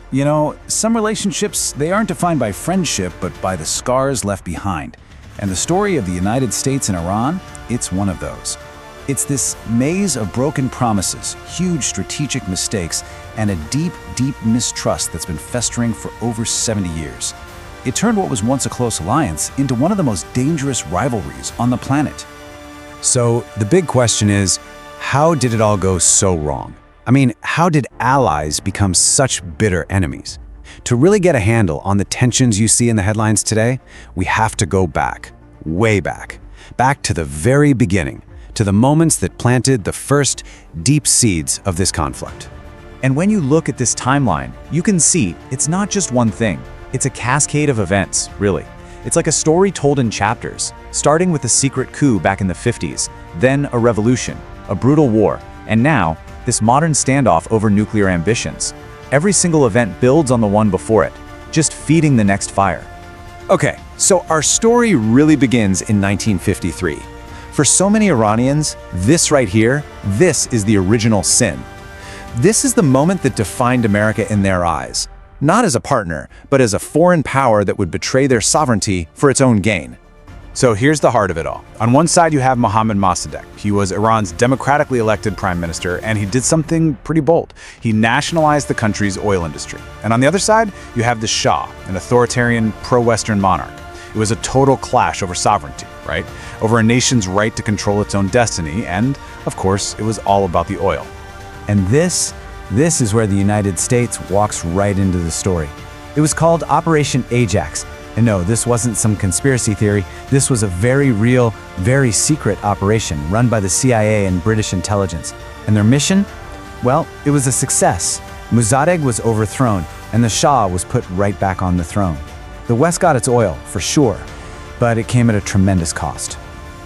You know, some relationships, they aren't defined by friendship, but by the scars left behind. And the story of the United States and Iran, it's one of those. It's this maze of broken promises, huge strategic mistakes, and a deep, deep mistrust that's been festering for over 70 years. It turned what was once a close alliance into one of the most dangerous rivalries on the planet. So the big question is, how did it all go so wrong? I mean, how did allies become such bitter enemies? To really get a handle on the tensions you see in the headlines today, we have to go back, way back to the very beginning, to the moments that planted the first deep seeds of this conflict. And when you look at this timeline, you can see it's not just one thing. It's a cascade of events, really. It's like a story told in chapters, starting with a secret coup back in the 50s, then a revolution, a brutal war, and now, this modern standoff over nuclear ambitions. Every single event builds on the one before it, just feeding the next fire. Okay, so our story really begins in 1953. For so many Iranians, this right here, this is the original sin. This is the moment that defined America in their eyes, not as a partner, but as a foreign power that would betray their sovereignty for its own gain. So here's the heart of it all. On one side, you have Mohammad Mossadegh. He was Iran's democratically elected prime minister, and he did something pretty bold. He nationalized the country's oil industry. And on the other side, you have the Shah, an authoritarian, pro-Western monarch. It was a total clash over sovereignty, right? Over a nation's right to control its own destiny, and, of course, it was all about the oil. And this is where the United States walks right into the story. It was called Operation Ajax. And no, this wasn't some conspiracy theory. This was a very real, very secret operation run by the CIA and British intelligence. And their mission? Well, it was a success. Mossadegh was overthrown, and the Shah was put right back on the throne. The West got its oil, for sure, but it came at a tremendous cost.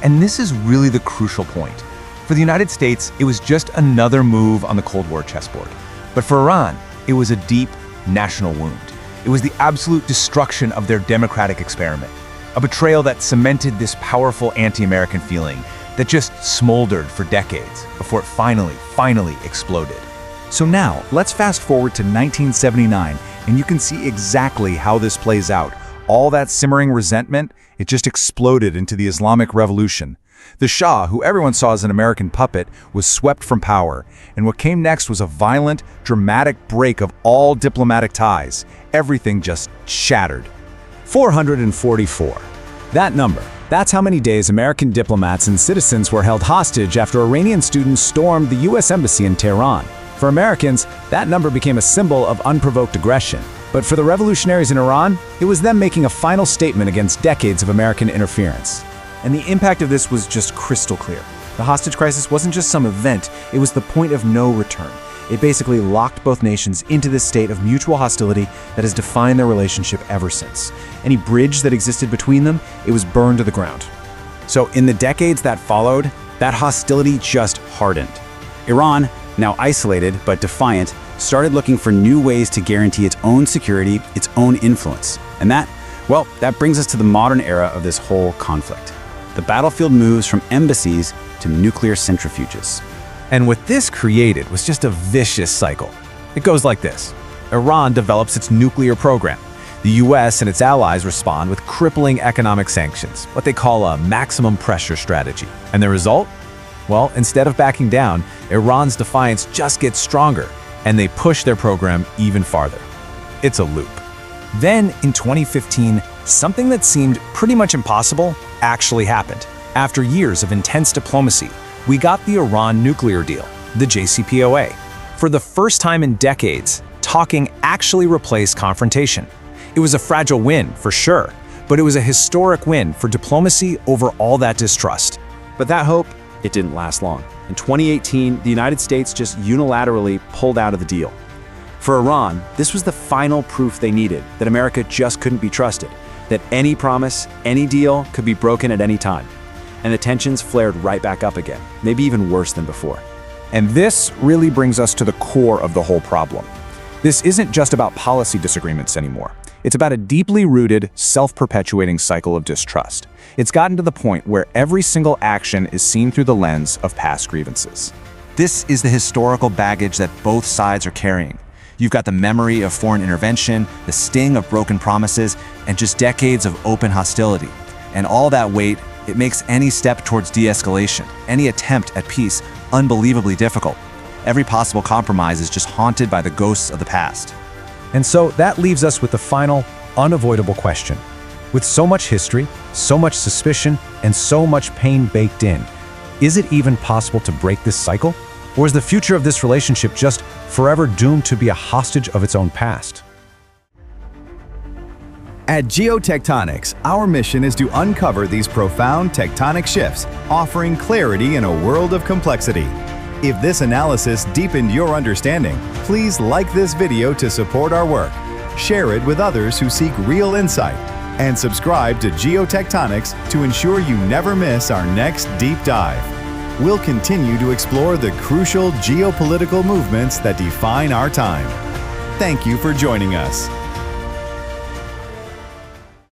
And this is really the crucial point. For the United States, it was just another move on the Cold War chessboard. But for Iran, it was a deep national wound. It was the absolute destruction of their democratic experiment, a betrayal that cemented this powerful anti-American feeling that just smoldered for decades before it finally exploded. So now, let's fast forward to 1979, and you can see exactly how this plays out. All that simmering resentment, it just exploded into the Islamic Revolution. The Shah, who everyone saw as an American puppet, was swept from power, and what came next was a violent, dramatic break of all diplomatic ties. Everything just shattered. 444. That number, that's how many days American diplomats and citizens were held hostage after Iranian students stormed the U.S. Embassy in Tehran. For Americans, that number became a symbol of unprovoked aggression. But for the revolutionaries in Iran, it was them making a final statement against decades of American interference. And the impact of this was just crystal clear. The hostage crisis wasn't just some event, it was the point of no return. It basically locked both nations into this state of mutual hostility that has defined their relationship ever since. Any bridge that existed between them, it was burned to the ground. So in the decades that followed, that hostility just hardened. Iran, now isolated but defiant, started looking for new ways to guarantee its own security, its own influence. And that brings us to the modern era of this whole conflict. The battlefield moves from embassies to nuclear centrifuges. And what this created was just a vicious cycle. It goes like this. Iran develops its nuclear program. The US and its allies respond with crippling economic sanctions, what they call a maximum pressure strategy. And the result? Well, instead of backing down, Iran's defiance just gets stronger, and they push their program even farther. It's a loop. Then, in 2015, something that seemed pretty much impossible actually happened. After years of intense diplomacy, we got the Iran nuclear deal, the JCPOA. For the first time in decades, talking actually replaced confrontation. It was a fragile win, for sure, but it was a historic win for diplomacy over all that distrust. But that hope, it didn't last long. In 2018, the United States just unilaterally pulled out of the deal. For Iran, this was the final proof they needed that America just couldn't be trusted, that any promise, any deal could be broken at any time. And the tensions flared right back up again, maybe even worse than before. And this really brings us to the core of the whole problem. This isn't just about policy disagreements anymore. It's about a deeply rooted, self-perpetuating cycle of distrust. It's gotten to the point where every single action is seen through the lens of past grievances. This is the historical baggage that both sides are carrying. You've got the memory of foreign intervention, the sting of broken promises, and just decades of open hostility. And all that weight, it makes any step towards de-escalation, any attempt at peace, unbelievably difficult. Every possible compromise is just haunted by the ghosts of the past. And so that leaves us with the final, unavoidable question. With so much history, so much suspicion, and so much pain baked in, is it even possible to break this cycle? Or is the future of this relationship just forever doomed to be a hostage of its own past? At Geotectonics, our mission is to uncover these profound tectonic shifts, offering clarity in a world of complexity. If this analysis deepened your understanding, please like this video to support our work, share it with others who seek real insight, and subscribe to Geotectonics to ensure you never miss our next deep dive. We'll continue to explore the crucial geopolitical movements that define our time. Thank you for joining us.